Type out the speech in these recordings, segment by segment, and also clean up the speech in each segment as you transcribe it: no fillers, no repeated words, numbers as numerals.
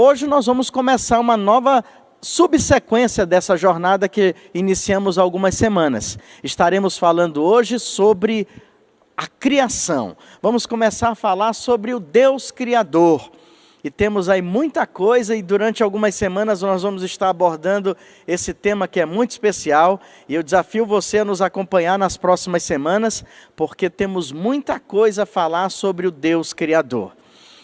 hoje nós vamos começar uma nova subsequência dessa jornada que iniciamos há algumas semanas. Estaremos falando hoje sobre a criação. Vamos começar a falar sobre o Deus Criador. E temos aí muita coisa e durante algumas semanas nós vamos estar abordando esse tema que é muito especial. E eu desafio você a nos acompanhar nas próximas semanas, porque temos muita coisa a falar sobre o Deus Criador.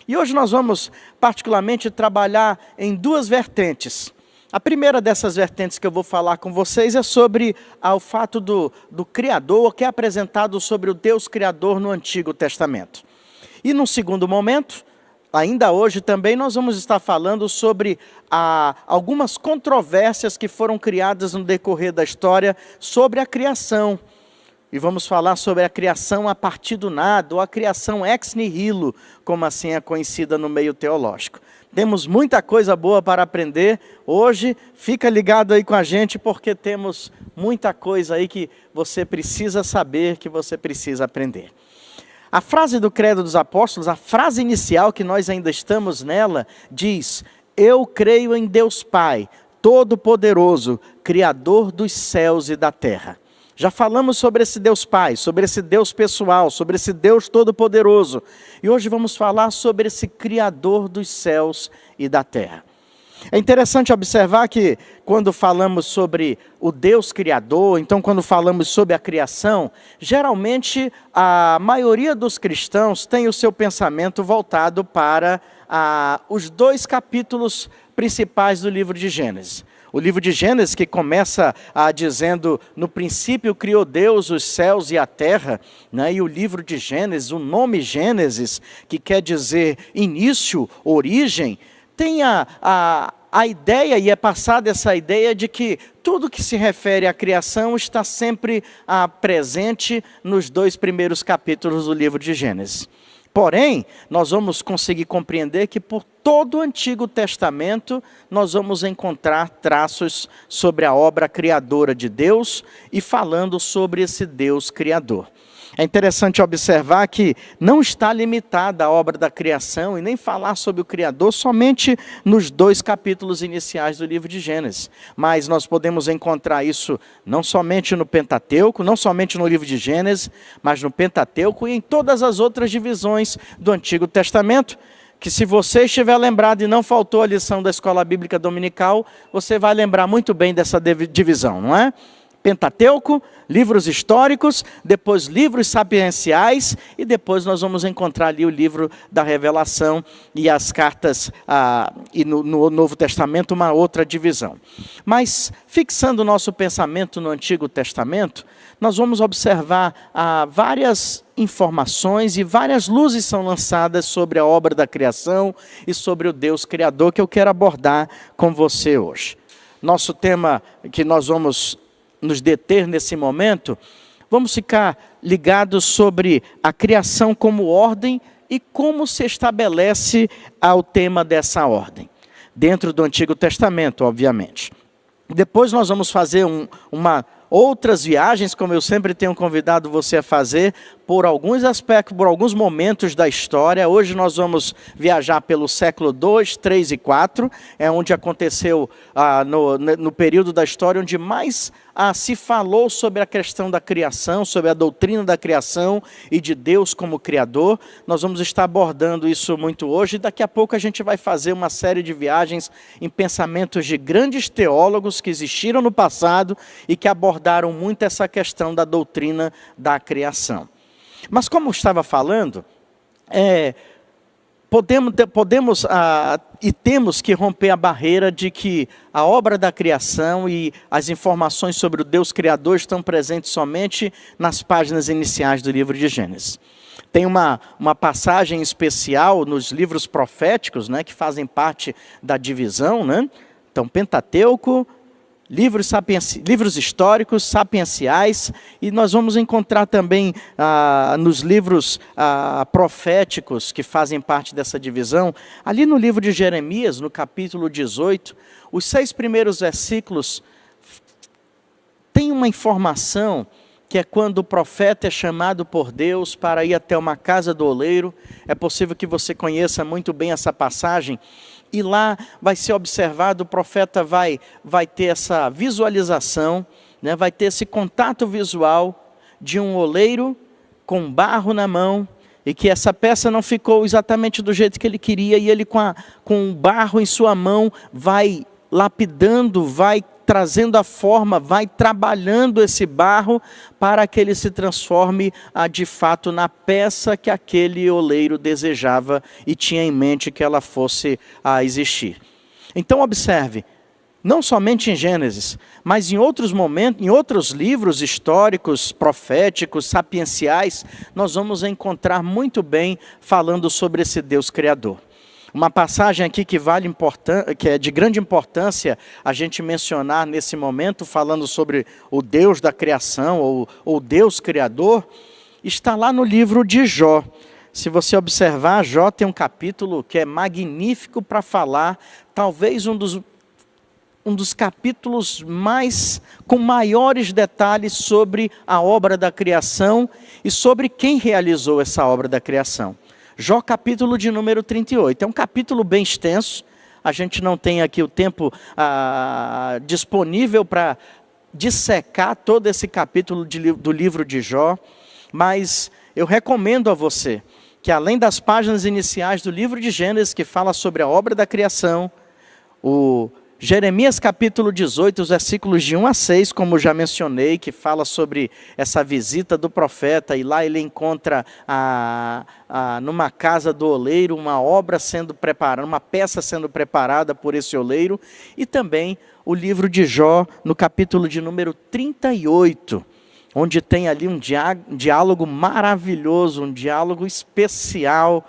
E hoje nós vamos particularmente trabalhar em duas vertentes. A primeira dessas vertentes que eu vou falar com vocês é sobre o fato do Criador, que é apresentado sobre o Deus Criador no Antigo Testamento. E num segundo momento, ainda hoje também, nós vamos estar falando sobre algumas controvérsias que foram criadas no decorrer da história sobre a criação. E vamos falar sobre a criação a partir do nada, ou a criação ex nihilo, como assim é conhecida no meio teológico. Temos muita coisa boa para aprender hoje, fica ligado aí com a gente, porque temos muita coisa aí que você precisa saber, que você precisa aprender. A frase do Credo dos Apóstolos, a frase inicial que nós ainda estamos nela, diz: eu creio em Deus Pai, Todo-Poderoso, Criador dos céus e da terra. Já falamos sobre esse Deus Pai, sobre esse Deus pessoal, sobre esse Deus Todo-Poderoso. E hoje vamos falar sobre esse Criador dos céus e da terra. É interessante observar que quando falamos sobre o Deus Criador, então quando falamos sobre a criação, geralmente a maioria dos cristãos tem o seu pensamento voltado para os dois capítulos principais do livro de Gênesis. O livro de Gênesis, que começa dizendo, no princípio criou Deus os céus e a terra, né? E o livro de Gênesis, o nome Gênesis, que quer dizer início, origem, tem a ideia, e é passada essa ideia de que tudo que se refere à criação está sempre presente nos dois primeiros capítulos do livro de Gênesis. Porém, nós vamos conseguir compreender que por todo o Antigo Testamento nós vamos encontrar traços sobre a obra criadora de Deus e falando sobre esse Deus Criador. É interessante observar que não está limitada a obra da criação e nem falar sobre o Criador somente nos dois capítulos iniciais do livro de Gênesis. Mas nós podemos encontrar isso não somente no Pentateuco, não somente no livro de Gênesis, mas no Pentateuco e em todas as outras divisões do Antigo Testamento, que se você estiver lembrado e não faltou a lição da Escola Bíblica Dominical, você vai lembrar muito bem dessa divisão, não é? Pentateuco, livros históricos, depois livros sapienciais e depois nós vamos encontrar ali o livro da Revelação e as cartas, e no Novo Testamento uma outra divisão. Mas fixando o nosso pensamento no Antigo Testamento, nós vamos observar várias informações e várias luzes são lançadas sobre a obra da criação e sobre o Deus Criador que eu quero abordar com você hoje. Nosso tema que nós vamos nos deter nesse momento, vamos ficar ligados sobre a criação como ordem e como se estabelece o tema dessa ordem. Dentro do Antigo Testamento, obviamente. Depois nós vamos fazer outras viagens, como eu sempre tenho convidado você a fazer, por alguns aspectos, por alguns momentos da história. Hoje nós vamos viajar pelo século 2, 3 e 4, é onde aconteceu no período da história onde mais se falou sobre a questão da criação, sobre a doutrina da criação e de Deus como Criador. Nós vamos estar abordando isso muito hoje, e daqui a pouco a gente vai fazer uma série de viagens em pensamentos de grandes teólogos que existiram no passado e que abordaram muito essa questão da doutrina da criação. Mas como eu estava falando, podemos e temos que romper a barreira de que a obra da criação e as informações sobre o Deus Criador estão presentes somente nas páginas iniciais do livro de Gênesis. Tem uma passagem especial nos livros proféticos, né, que fazem parte da divisão, né? Então, Pentateuco, livros históricos, sapienciais, e nós vamos encontrar também nos livros proféticos que fazem parte dessa divisão, ali no livro de Jeremias, no capítulo 18, os 6 primeiros versículos, tem uma informação que é quando o profeta é chamado por Deus para ir até uma casa do oleiro. É possível que você conheça muito bem essa passagem. e lá vai ser observado, o profeta vai ter essa visualização, né? Vai ter esse contato visual de um oleiro com barro na mão, e que essa peça não ficou exatamente do jeito que ele queria, e ele com o barro em sua mão vai lapidando, vai trazendo a forma, vai trabalhando esse barro para que ele se transforme de fato na peça que aquele oleiro desejava e tinha em mente que ela fosse a existir. Então observe, não somente em Gênesis, mas em outros momentos, em outros livros históricos, proféticos, sapienciais, nós vamos encontrar muito bem falando sobre esse Deus Criador. Uma passagem aqui que que é de grande importância a gente mencionar nesse momento, falando sobre o Deus da criação, ou Deus Criador, está lá no livro de Jó. Se você observar, Jó tem um capítulo que é magnífico para falar, talvez um dos capítulos com maiores detalhes sobre a obra da criação e sobre quem realizou essa obra da criação. Jó capítulo de número 38, é um capítulo bem extenso, a gente não tem aqui o tempo disponível para dissecar todo esse capítulo do livro de Jó, mas eu recomendo a você que além das páginas iniciais do livro de Gênesis, que fala sobre a obra da criação, o Jeremias capítulo 18, os versículos de 1 a 6, como já mencionei, que fala sobre essa visita do profeta, e lá ele encontra numa casa do oleiro uma obra sendo preparada, uma peça sendo preparada por esse oleiro, e também o livro de Jó, no capítulo de número 38, onde tem ali um diálogo maravilhoso, um diálogo especial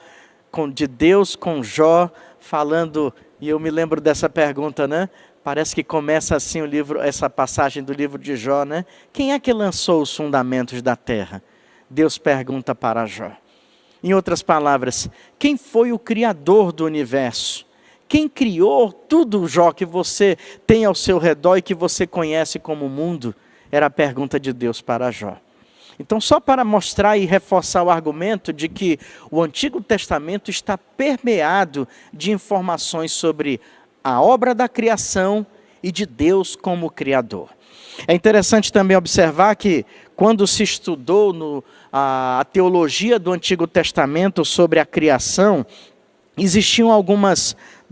de Deus com Jó, falando. E eu me lembro dessa pergunta, né? Parece que começa assim essa passagem do livro de Jó, né? Quem é que lançou os fundamentos da terra? Deus pergunta para Jó. Em outras palavras, quem foi o criador do universo? Quem criou tudo, Jó, que você tem ao seu redor e que você conhece como mundo? Era a pergunta de Deus para Jó. Então, só para mostrar e reforçar o argumento de que o Antigo Testamento está permeado de informações sobre a obra da criação e de Deus como Criador. É interessante também observar que, quando se estudou a teologia do Antigo Testamento sobre a criação, existiam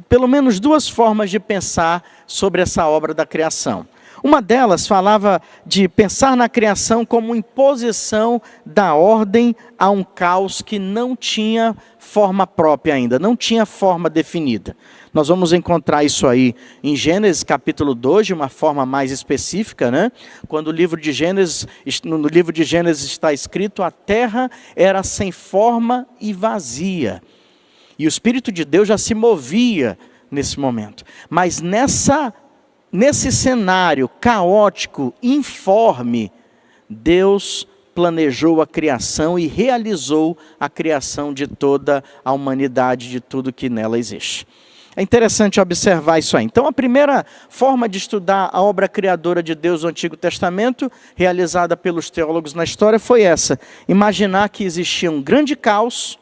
pelo menos duas formas de pensar sobre essa obra da criação. Uma delas falava de pensar na criação como imposição da ordem a um caos que não tinha forma própria ainda, não tinha forma definida. Nós vamos encontrar isso aí em Gênesis capítulo 2, de uma forma mais específica, né? Quando no livro de Gênesis está escrito: a terra era sem forma e vazia. E o Espírito de Deus já se movia nesse momento. Mas nesse cenário caótico, informe, Deus planejou a criação e realizou a criação de toda a humanidade, de tudo que nela existe. É interessante observar isso aí. Então, a primeira forma de estudar a obra criadora de Deus no Antigo Testamento, realizada pelos teólogos na história, foi essa: imaginar que existia um grande caos,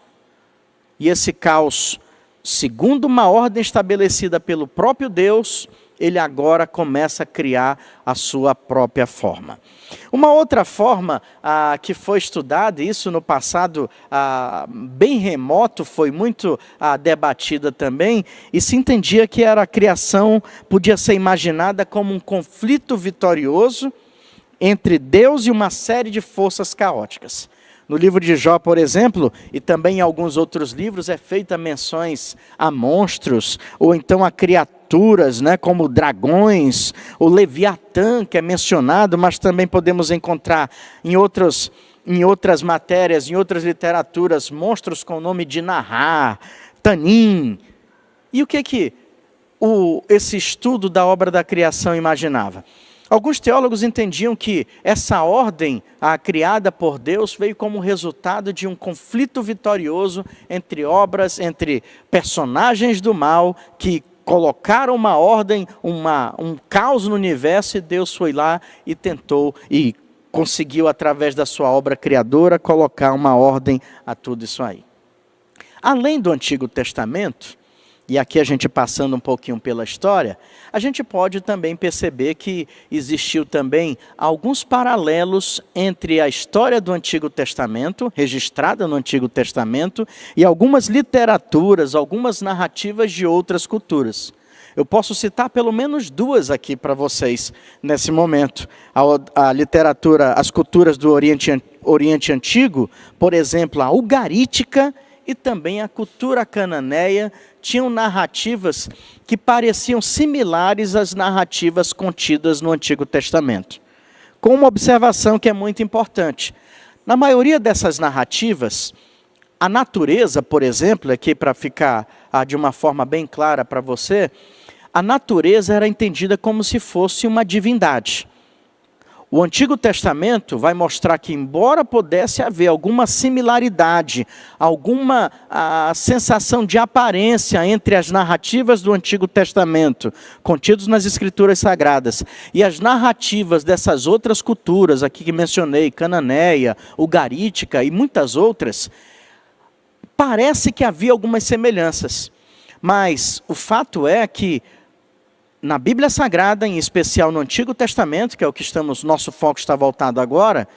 e esse caos, segundo uma ordem estabelecida pelo próprio Deus, ele agora começa a criar a sua própria forma. Uma outra forma que foi estudada, isso no passado bem remoto, foi muito debatida também, e se entendia que a criação podia ser imaginada como um conflito vitorioso entre Deus e uma série de forças caóticas. No livro de Jó, por exemplo, e também em alguns outros livros, é feita menções a monstros, ou então a criaturas, né, como dragões, o Leviatã, que é mencionado, mas também podemos encontrar em outras matérias, em outras literaturas, monstros com o nome de Nahar, Tanim. E o que esse estudo da obra da criação imaginava? Alguns teólogos entendiam que essa ordem criada por Deus veio como resultado de um conflito vitorioso entre personagens do mal que colocaram uma ordem, um caos no universo, e Deus foi lá e tentou e conseguiu, através da sua obra criadora, colocar uma ordem a tudo isso aí. Além do Antigo Testamento, e aqui a gente passando um pouquinho pela história, a gente pode também perceber que existiu também alguns paralelos entre a história do Antigo Testamento, registrada no Antigo Testamento, e algumas literaturas, algumas narrativas de outras culturas. Eu posso citar pelo menos duas aqui para vocês nesse momento. A literatura, as culturas do Oriente Antigo, por exemplo, a ugarítica e também a cultura cananeia, tinham narrativas que pareciam similares às narrativas contidas no Antigo Testamento. Com uma observação que é muito importante. Na maioria dessas narrativas, a natureza, por exemplo, aqui para ficar de uma forma bem clara para você, a natureza era entendida como se fosse uma divindade. O Antigo Testamento vai mostrar que, embora pudesse haver alguma similaridade, alguma sensação de aparência entre as narrativas do Antigo Testamento, contidas nas Escrituras Sagradas, e as narrativas dessas outras culturas, aqui que mencionei, cananeia, ugarítica e muitas outras, parece que havia algumas semelhanças. Mas o fato é que, na Bíblia Sagrada, em especial no Antigo Testamento, que é o que nosso foco está voltado agora,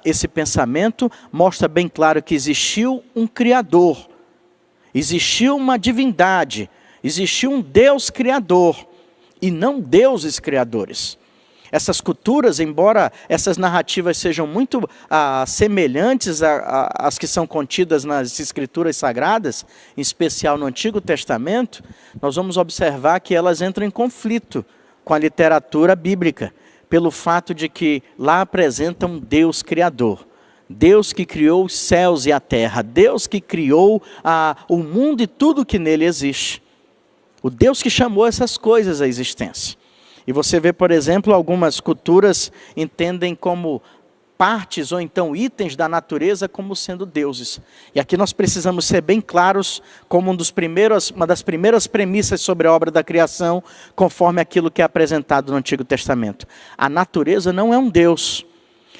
esse pensamento mostra bem claro que existiu um Criador, existiu uma divindade, existiu um Deus Criador, e não deuses criadores. Essas culturas, embora essas narrativas sejam muito semelhantes às que são contidas nas Escrituras Sagradas, em especial no Antigo Testamento, nós vamos observar que elas entram em conflito com a literatura bíblica, pelo fato de que lá apresentam um Deus Criador. Deus que criou os céus e a terra, Deus que criou o mundo e tudo que nele existe. O Deus que chamou essas coisas à existência. E você vê, por exemplo, algumas culturas entendem como partes ou então itens da natureza como sendo deuses. E aqui nós precisamos ser bem claros como uma das primeiras premissas sobre a obra da criação, conforme aquilo que é apresentado no Antigo Testamento. A natureza não é um Deus.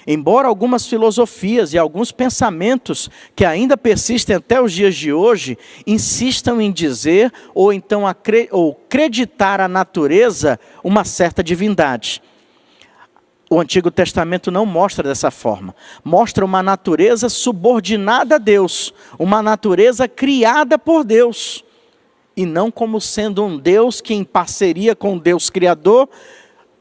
Embora algumas filosofias e alguns pensamentos que ainda persistem até os dias de hoje, insistam em dizer ou então acreditar a natureza uma certa divindade. O Antigo Testamento não mostra dessa forma. Mostra uma natureza subordinada a Deus, uma natureza criada por Deus, e não como sendo um Deus que, em parceria com o Deus Criador,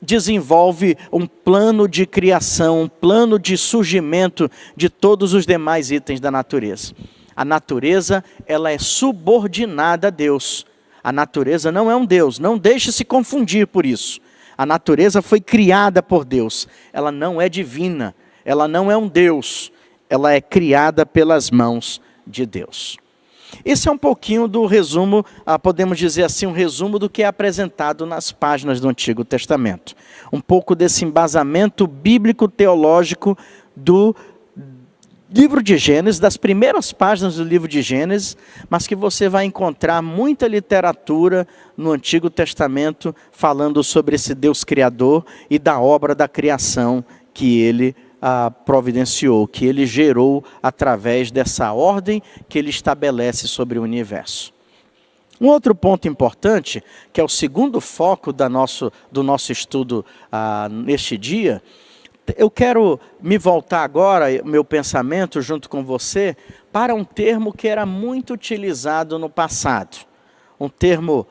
desenvolve um plano de criação, um plano de surgimento de todos os demais itens da natureza. A natureza, ela é subordinada a Deus. A natureza não é um Deus, não deixe se confundir por isso. A natureza foi criada por Deus, ela não é divina, ela não é um Deus, ela é criada pelas mãos de Deus. Esse é um pouquinho do resumo, podemos dizer assim, um resumo do que é apresentado nas páginas do Antigo Testamento. Um pouco desse embasamento bíblico-teológico do livro de Gênesis, das primeiras páginas do livro de Gênesis, mas que você vai encontrar muita literatura no Antigo Testamento falando sobre esse Deus Criador e da obra da criação que ele providenciou, que ele gerou através dessa ordem que ele estabelece sobre o universo. Um outro ponto importante, que é o segundo foco do nosso estudo neste dia, eu quero me voltar agora, meu pensamento junto com você, para um termo que era muito utilizado no passado. Um termo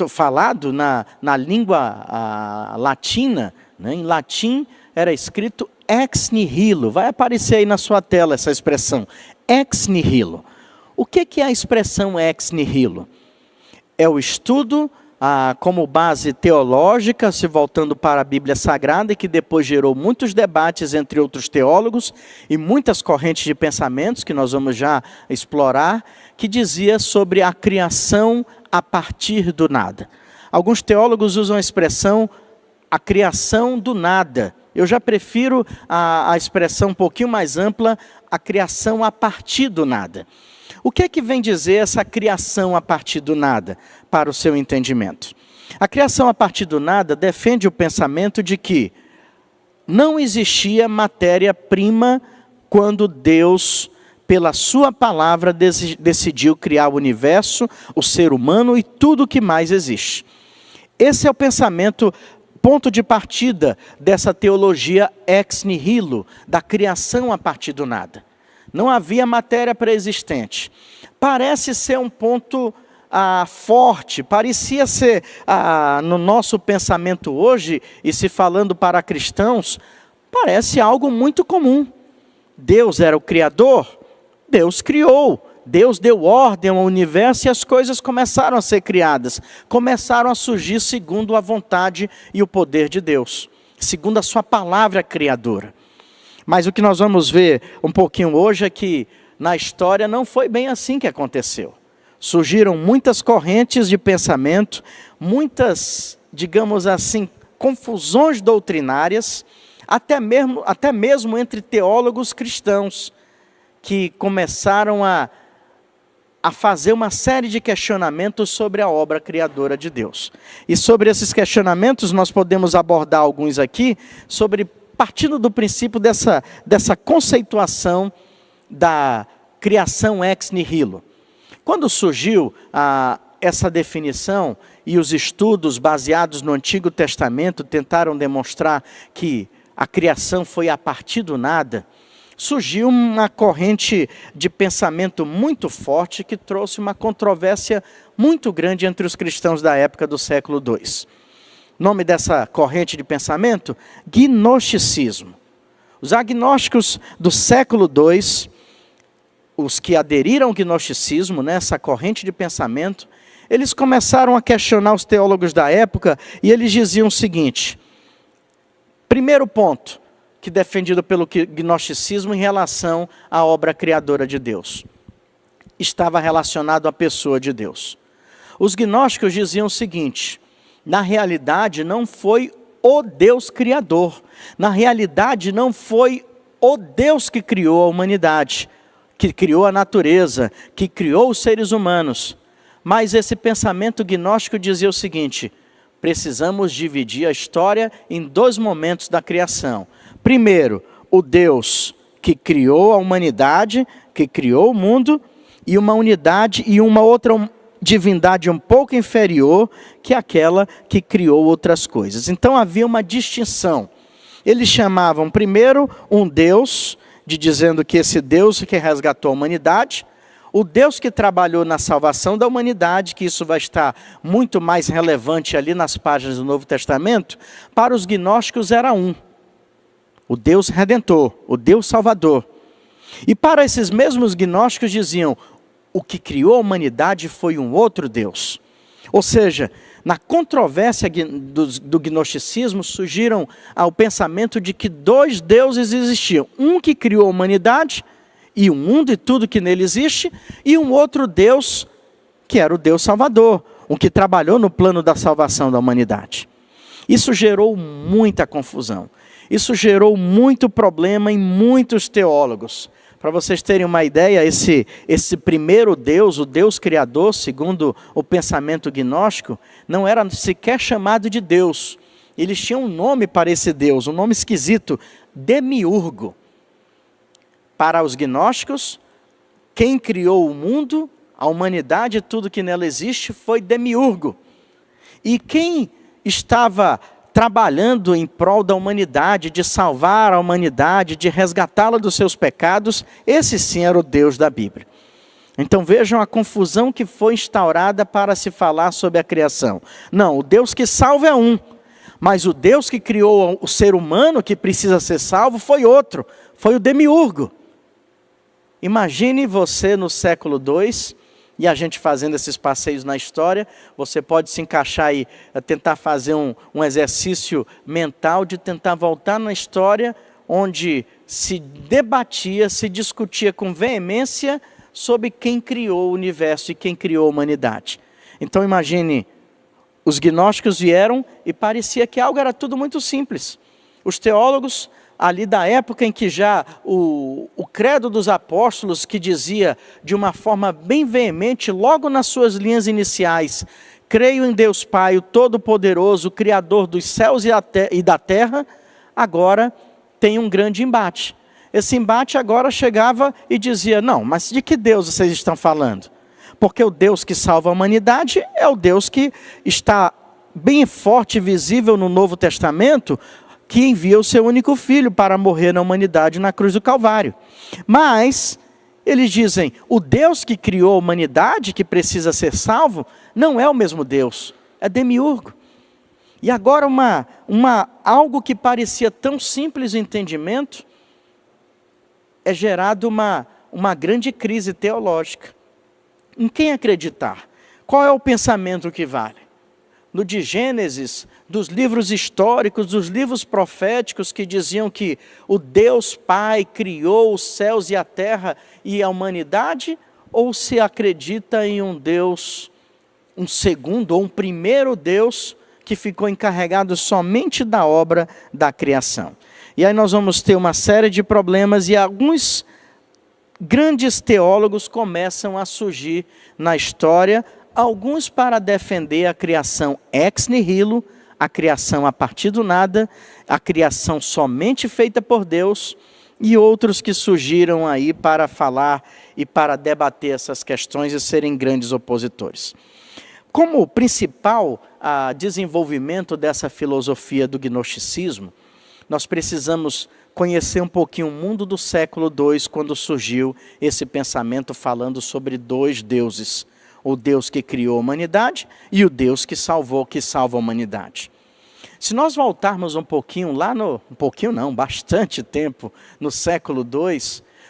falado na língua latina, né? Em latim, era escrito ex nihilo. Vai aparecer aí na sua tela essa expressão, ex nihilo. O que é a expressão ex nihilo? É o estudo como base teológica, se voltando para a Bíblia Sagrada, e que depois gerou muitos debates entre outros teólogos e muitas correntes de pensamentos, que nós vamos já explorar, que dizia sobre a criação a partir do nada. Alguns teólogos usam a expressão a criação do nada. Eu já prefiro a expressão um pouquinho mais ampla, a criação a partir do nada. O que é que vem dizer essa criação a partir do nada, para o seu entendimento? A criação a partir do nada defende o pensamento de que não existia matéria-prima quando Deus pela sua palavra, decidiu criar o universo, o ser humano e tudo o que mais existe. Esse é o pensamento, ponto de partida dessa teologia ex nihilo, da criação a partir do nada. Não havia matéria pré-existente. Parece ser um ponto forte, parecia ser, no nosso pensamento hoje, e se falando para cristãos, parece algo muito comum. Deus era o Criador, Deus criou, Deus deu ordem ao universo e as coisas começaram a ser criadas, começaram a surgir segundo a vontade e o poder de Deus, segundo a sua palavra criadora. Mas o que nós vamos ver um pouquinho hoje é que na história não foi bem assim que aconteceu. Surgiram muitas correntes de pensamento, muitas, digamos assim, confusões doutrinárias, até mesmo entre teólogos cristãos, que começaram a fazer uma série de questionamentos sobre a obra criadora de Deus. E sobre esses questionamentos nós podemos abordar alguns aqui, partindo do princípio dessa conceituação da criação ex nihilo. Quando surgiu essa definição e os estudos baseados no Antigo Testamento tentaram demonstrar que a criação foi a partir do nada, surgiu uma corrente de pensamento muito forte que trouxe uma controvérsia muito grande entre os cristãos da época do século II. Nome dessa corrente de pensamento? Gnosticismo. Os agnósticos do século II, os que aderiram ao gnosticismo, essa corrente de pensamento, eles começaram a questionar os teólogos da época e eles diziam o seguinte: primeiro ponto, que defendido pelo gnosticismo em relação à obra criadora de Deus, estava relacionado à pessoa de Deus. Os gnósticos diziam o seguinte: na realidade não foi o Deus criador, na realidade não foi o Deus que criou a humanidade, que criou a natureza, que criou os seres humanos. Mas esse pensamento gnóstico dizia o seguinte: precisamos dividir a história em dois momentos da criação. Primeiro, o Deus que criou a humanidade, que criou o mundo, e uma unidade e uma outra divindade um pouco inferior, que é aquela que criou outras coisas. Então havia uma distinção. Eles chamavam primeiro um Deus, dizendo que esse Deus que resgatou a humanidade, o Deus que trabalhou na salvação da humanidade, que isso vai estar muito mais relevante ali nas páginas do Novo Testamento, para os gnósticos era um: o Deus Redentor, o Deus Salvador. E para esses mesmos gnósticos diziam: o que criou a humanidade foi um outro Deus. Ou seja, na controvérsia do gnosticismo surgiram ao pensamento de que dois deuses existiam: um que criou a humanidade e o mundo e tudo que nele existe, e um outro Deus que era o Deus Salvador, o que trabalhou no plano da salvação da humanidade. Isso gerou muita confusão, isso gerou muito problema em muitos teólogos. Para vocês terem uma ideia, esse primeiro Deus, o Deus Criador, segundo o pensamento gnóstico, não era sequer chamado de Deus. Eles tinham um nome para esse Deus, um nome esquisito: Demiurgo. Para os gnósticos, quem criou o mundo, a humanidade e tudo que nela existe foi Demiurgo. E quem estava trabalhando em prol da humanidade, de salvar a humanidade, de resgatá-la dos seus pecados, esse sim era o Deus da Bíblia. Então vejam a confusão que foi instaurada para se falar sobre a criação. Não, o Deus que salva é um, mas o Deus que criou o ser humano que precisa ser salvo foi outro, foi o Demiurgo. Imagine você no século II, e a gente fazendo esses passeios na história, você pode se encaixar aí, tentar fazer um exercício mental de tentar voltar na história, onde se debatia, se discutia com veemência sobre quem criou o universo e quem criou a humanidade. Então imagine, os gnósticos vieram e parecia que algo era tudo muito simples. Os teólogos ali da época em que já o credo dos apóstolos, que dizia de uma forma bem veemente, logo nas suas linhas iniciais: creio em Deus Pai, o Todo-Poderoso, o Criador dos céus e da terra, agora tem um grande embate. esse embate agora chegava e dizia, não, mas de que Deus vocês estão falando? Porque o Deus que salva a humanidade é o Deus que está bem forte e visível no Novo Testamento, que envia o seu único filho para morrer na humanidade na cruz do Calvário. Mas eles dizem, o Deus que criou a humanidade, que precisa ser salvo, não é o mesmo Deus, é demiurgo. E agora algo que parecia tão simples de entendimento, é gerado uma grande crise teológica. Em quem acreditar? Qual é o pensamento que vale? No de Gênesis, dos livros históricos, dos livros proféticos que diziam que o Deus Pai criou os céus e a terra e a humanidade? Ou se acredita em um Deus, um segundo ou um primeiro Deus que ficou encarregado somente da obra da criação? E aí nós vamos ter uma série de problemas e alguns grandes teólogos começam a surgir na história, alguns para defender a criação ex nihilo, a criação a partir do nada, a criação somente feita por Deus, e outros que surgiram aí para falar e para debater essas questões e serem grandes opositores. Como principal desenvolvimento dessa filosofia do gnosticismo, nós precisamos conhecer um pouquinho o mundo do século II, quando surgiu esse pensamento falando sobre dois deuses. O Deus que criou a humanidade e o Deus que salva a humanidade. Se nós voltarmos um pouquinho bastante tempo, no século II,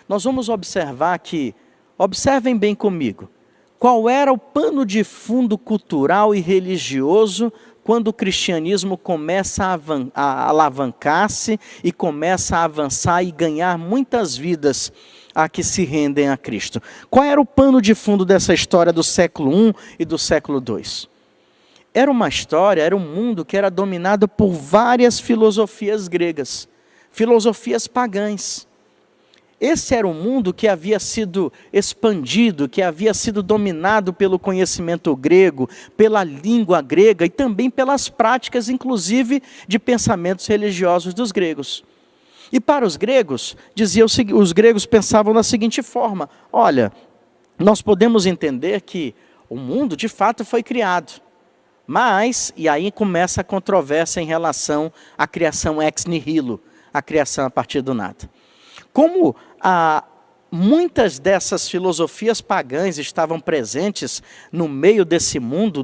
nós vamos observar que, observem bem comigo, qual era o pano de fundo cultural e religioso quando o cristianismo começa a alavancar-se e começa a avançar e ganhar muitas vidas a que se rendem a Cristo. Qual era o pano de fundo dessa história do século I e do século II? Era uma história, era um mundo que era dominado por várias filosofias gregas, filosofias pagãs. Esse era um mundo que havia sido expandido, que havia sido dominado pelo conhecimento grego, pela língua grega e também pelas práticas, inclusive, de pensamentos religiosos dos gregos. E para os gregos, os gregos pensavam da seguinte forma, olha, nós podemos entender que o mundo de fato foi criado, mas, e aí começa a controvérsia em relação à criação ex nihilo, a criação a partir do nada. Como muitas dessas filosofias pagãs estavam presentes no meio desse mundo,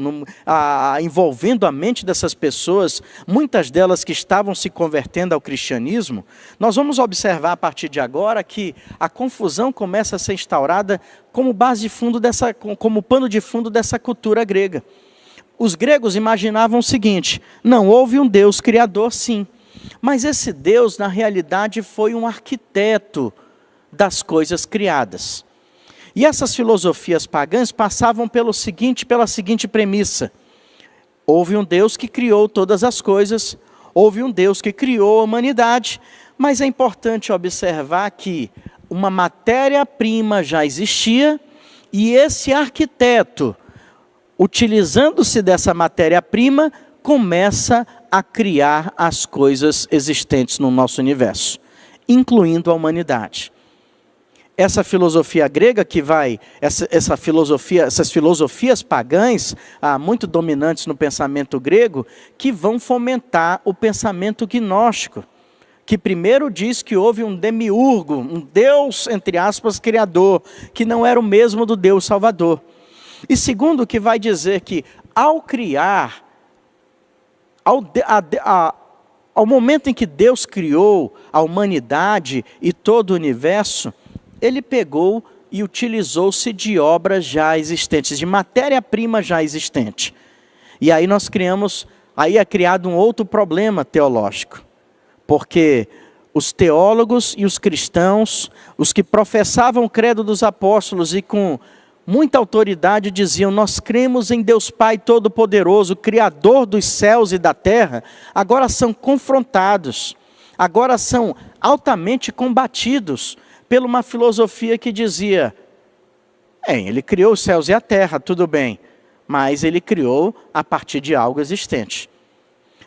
envolvendo a mente dessas pessoas, muitas delas que estavam se convertendo ao cristianismo, nós vamos observar a partir de agora que a confusão começa a ser instaurada como base de fundo como pano de fundo dessa cultura grega. Os gregos imaginavam o seguinte, não, houve um Deus criador sim, mas esse Deus na realidade foi um arquiteto das coisas criadas. E essas filosofias pagãs passavam pela seguinte premissa. Houve um Deus que criou todas as coisas, houve um Deus que criou a humanidade, mas é importante observar que uma matéria-prima já existia e esse arquiteto, utilizando-se dessa matéria-prima, começa a criar as coisas existentes no nosso universo, incluindo a humanidade. Essa filosofia grega essas filosofias pagãs, muito dominantes no pensamento grego, que vão fomentar o pensamento gnóstico, que primeiro diz que houve um demiurgo, um Deus, entre aspas, criador, que não era o mesmo do Deus Salvador. E segundo, que vai dizer que ao criar, ao momento em que Deus criou a humanidade e todo o universo, ele pegou e utilizou-se de obras já existentes, de matéria-prima já existente. E aí é criado um outro problema teológico, porque os teólogos e os cristãos, os que professavam o credo dos apóstolos e com muita autoridade diziam, nós cremos em Deus Pai Todo-Poderoso, Criador dos céus e da terra, agora são confrontados, agora são altamente combatidos por uma filosofia que dizia, ele criou os céus e a terra, tudo bem, mas ele criou a partir de algo existente.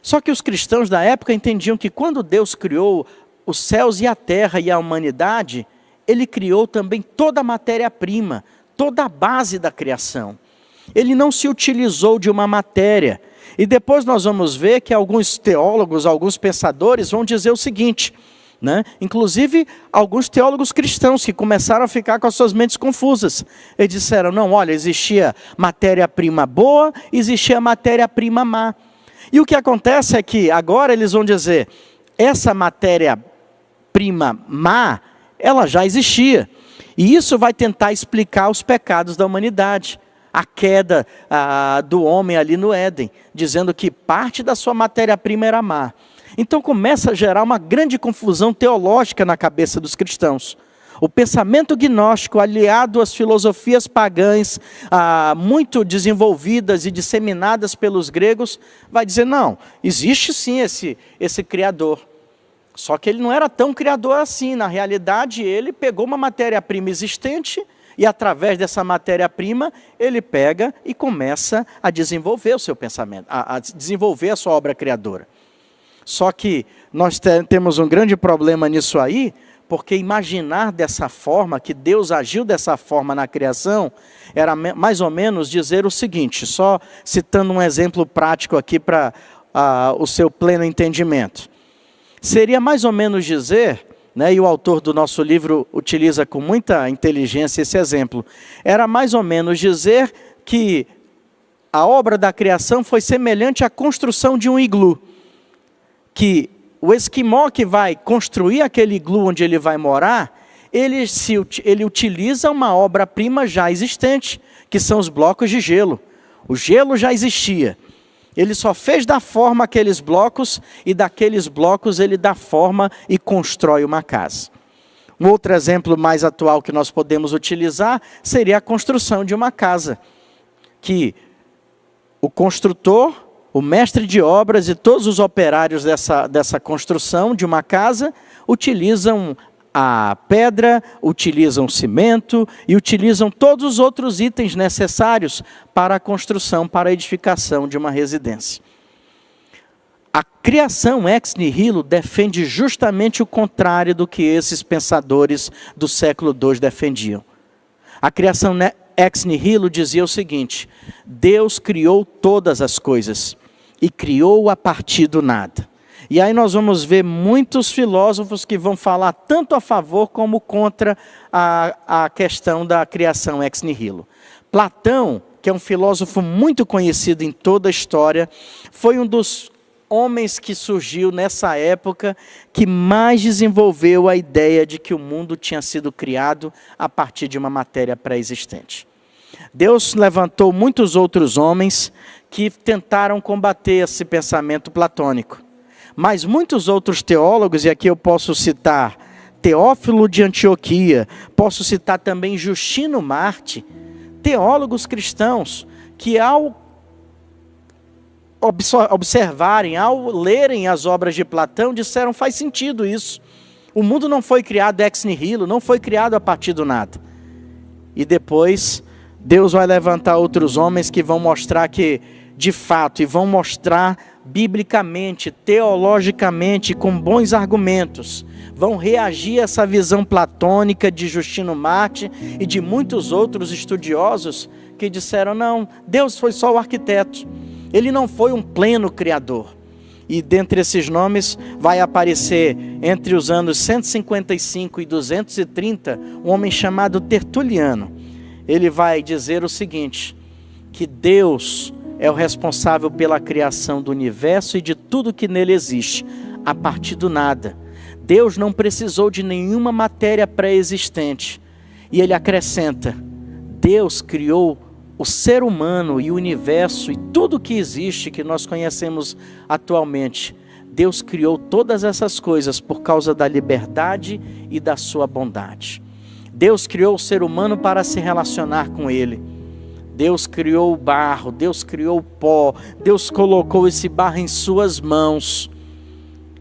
Só que os cristãos da época entendiam que quando Deus criou os céus e a terra e a humanidade, Ele criou também toda a matéria-prima, toda a base da criação. Ele não se utilizou de uma matéria. E depois nós vamos ver que alguns teólogos, alguns pensadores vão dizer o seguinte, né? Inclusive alguns teólogos cristãos que começaram a ficar com as suas mentes confusas. Eles disseram, não, olha, existia matéria-prima boa, existia matéria-prima má. E o que acontece é que agora eles vão dizer, essa matéria-prima má, ela já existia. E isso vai tentar explicar os pecados da humanidade. A queda do homem ali no Éden, dizendo que parte da sua matéria-prima era má. Então começa a gerar uma grande confusão teológica na cabeça dos cristãos. O pensamento gnóstico, aliado às filosofias pagãs, muito desenvolvidas e disseminadas pelos gregos, vai dizer, não, existe sim esse Criador. Só que ele não era tão criador assim. Na realidade, ele pegou uma matéria-prima existente e através dessa matéria-prima, ele pega e começa a desenvolver o seu pensamento, a desenvolver a sua obra criadora. Só que nós temos um grande problema nisso aí, porque imaginar dessa forma, que Deus agiu dessa forma na criação, era mais ou menos dizer o seguinte, só citando um exemplo prático aqui para o seu pleno entendimento. Seria mais ou menos dizer, né, e o autor do nosso livro utiliza com muita inteligência esse exemplo, era mais ou menos dizer que a obra da criação foi semelhante à construção de um iglu, que o esquimó que vai construir aquele iglu onde ele vai morar, ele utiliza uma obra-prima já existente, que são os blocos de gelo. O gelo já existia. Ele só fez da forma aqueles blocos, e daqueles blocos ele dá forma e constrói uma casa. Um outro exemplo mais atual que nós podemos utilizar seria a construção de uma casa, que o construtor, o mestre de obras e todos os operários dessa construção de uma casa utilizam a pedra, utilizam cimento e utilizam todos os outros itens necessários para a construção, para a edificação de uma residência. A criação ex nihilo defende justamente o contrário do que esses pensadores do século II defendiam. A criação ex nihilo dizia o seguinte, Deus criou todas as coisas e criou a partir do nada. E aí nós vamos ver muitos filósofos que vão falar tanto a favor como contra a questão da criação ex nihilo. Platão, que é um filósofo muito conhecido em toda a história, foi um dos homens que surgiu nessa época que mais desenvolveu a ideia de que o mundo tinha sido criado a partir de uma matéria pré-existente. Deus levantou muitos outros homens que tentaram combater esse pensamento platônico. Mas muitos outros teólogos, e aqui eu posso citar Teófilo de Antioquia, posso citar também Justino Marte, teólogos cristãos, que ao observarem, ao lerem as obras de Platão, disseram, faz sentido isso. O mundo não foi criado ex nihilo, não foi criado a partir do nada. E depois, Deus vai levantar outros homens que vão mostrar que, de fato, e vão mostrar biblicamente, teologicamente, com bons argumentos, vão reagir a essa visão platônica de Justino Marte e de muitos outros estudiosos que disseram, não, Deus foi só o arquiteto, ele não foi um pleno criador. E dentre esses nomes vai aparecer, entre os anos 155 e 230, um homem chamado Tertuliano. Ele vai dizer o seguinte, que Deus é o responsável pela criação do universo e de tudo que nele existe, a partir do nada. Deus não precisou de nenhuma matéria pré-existente. E ele acrescenta, Deus criou o ser humano e o universo e tudo que existe, que nós conhecemos atualmente. Deus criou todas essas coisas por causa da liberdade e da sua bondade. Deus criou o ser humano para se relacionar com ele. Deus criou o barro, Deus criou o pó, Deus colocou esse barro em suas mãos.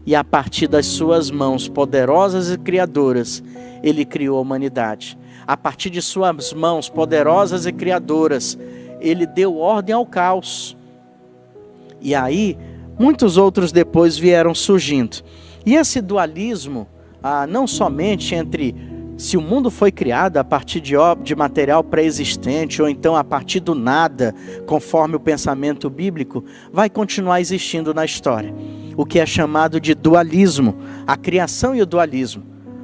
E a partir das suas mãos poderosas e criadoras, Ele criou a humanidade. A partir de suas mãos poderosas e criadoras, Ele deu ordem ao caos. E aí, muitos outros depois vieram surgindo. E esse dualismo não somente entre se o mundo foi criado a partir de material pré-existente ou então a partir do nada, conforme o pensamento bíblico, vai continuar existindo na história. O que é chamado de dualismo, a criação e o dualismo.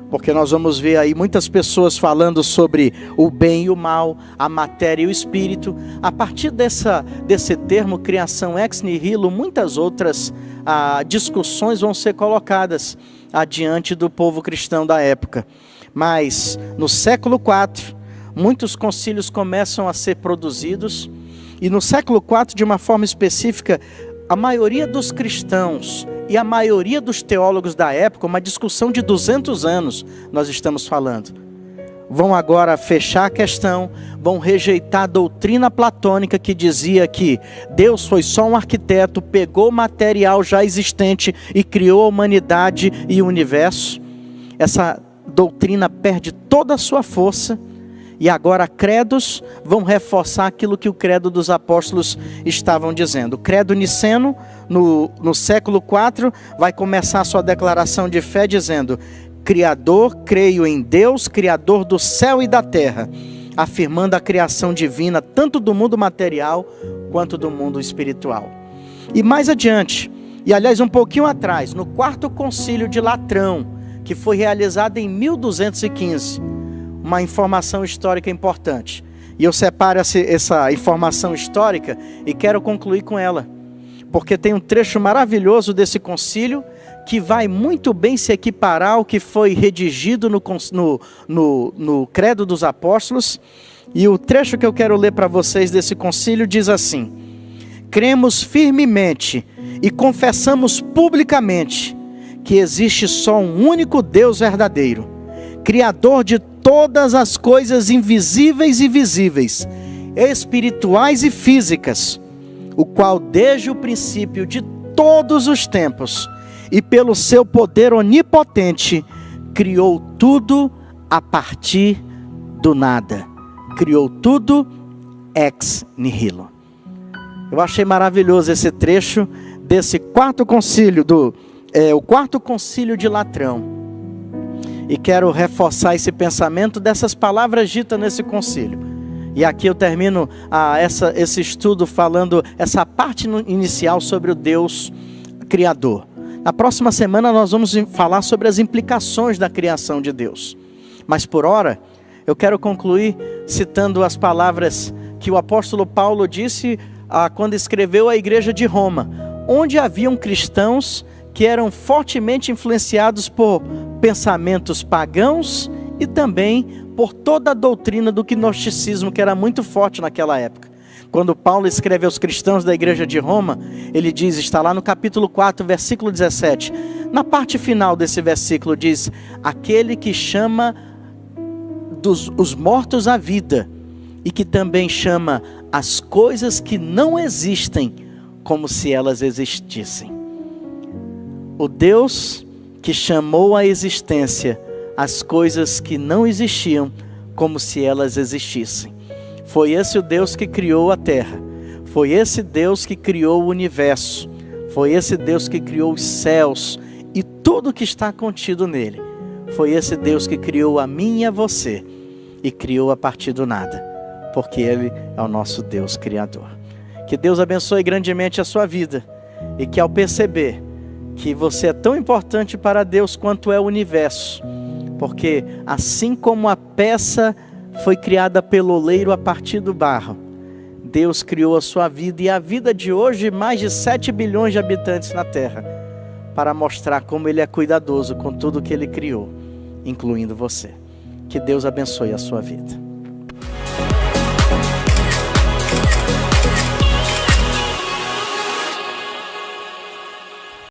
Porque nós vamos ver aí muitas pessoas falando sobre o bem e o mal, a matéria e o espírito. A partir desse termo, criação ex nihilo, muitas outras discussões vão ser colocadas adiante do povo cristão da época. Mas no século IV, muitos concílios começam a ser produzidos. E no século IV, de uma forma específica, a maioria dos cristãos e a maioria dos teólogos da época, uma discussão de 200 anos nós estamos falando, vão agora fechar a questão, vão rejeitar a doutrina platônica que dizia que Deus foi só um arquiteto, pegou material já existente e criou a humanidade e o universo. Essa doutrina perde toda a sua força. E agora credos vão reforçar aquilo que o credo dos apóstolos estavam dizendo. O credo niceno, no século IV, vai começar a sua declaração de fé dizendo: Criador, creio em Deus, Criador do céu e da terra, afirmando a criação divina tanto do mundo material quanto do mundo espiritual. E mais adiante, e aliás um pouquinho atrás, no quarto concílio de Latrão, que foi realizado em 1215, uma informação histórica importante. E eu separo essa informação histórica e quero concluir com ela, porque tem um trecho maravilhoso desse concílio que vai muito bem se equiparar ao que foi redigido no Credo dos Apóstolos. E o trecho que eu quero ler para vocês desse concílio diz assim: cremos firmemente e confessamos publicamente que existe só um único Deus verdadeiro, Criador de todas as coisas invisíveis e visíveis, espirituais e físicas, o qual desde o princípio de todos os tempos e pelo seu poder onipotente criou tudo a partir do nada, criou tudo ex nihilo. Eu achei maravilhoso esse trecho desse quarto concílio, o quarto concílio de Latrão. E quero reforçar esse pensamento dessas palavras ditas nesse concílio. E aqui eu termino esse estudo falando essa parte inicial sobre o Deus Criador. Na próxima semana nós vamos falar sobre as implicações da criação de Deus. Mas por hora, eu quero concluir citando as palavras que o apóstolo Paulo disse quando escreveu à igreja de Roma, onde haviam cristãos que eram fortemente influenciados por pensamentos pagãos e também por toda a doutrina do gnosticismo, que era muito forte naquela época. Quando Paulo escreve aos cristãos da igreja de Roma, ele diz, está lá no capítulo 4, versículo 17, na parte final desse versículo diz: aquele que chama os mortos à vida e que também chama as coisas que não existem como se elas existissem. O Deus que chamou à existência as coisas que não existiam como se elas existissem. Foi esse o Deus que criou a terra. Foi esse Deus que criou o universo. Foi esse Deus que criou os céus e tudo que está contido nele. Foi esse Deus que criou a mim e a você e criou a partir do nada, porque Ele é o nosso Deus Criador. Que Deus abençoe grandemente a sua vida e que ao perceber que você é tão importante para Deus quanto é o universo, porque assim como a peça foi criada pelo oleiro a partir do barro, Deus criou a sua vida e a vida de hoje, mais de 7 bilhões de habitantes na Terra, para mostrar como Ele é cuidadoso com tudo que Ele criou, incluindo você. Que Deus abençoe a sua vida.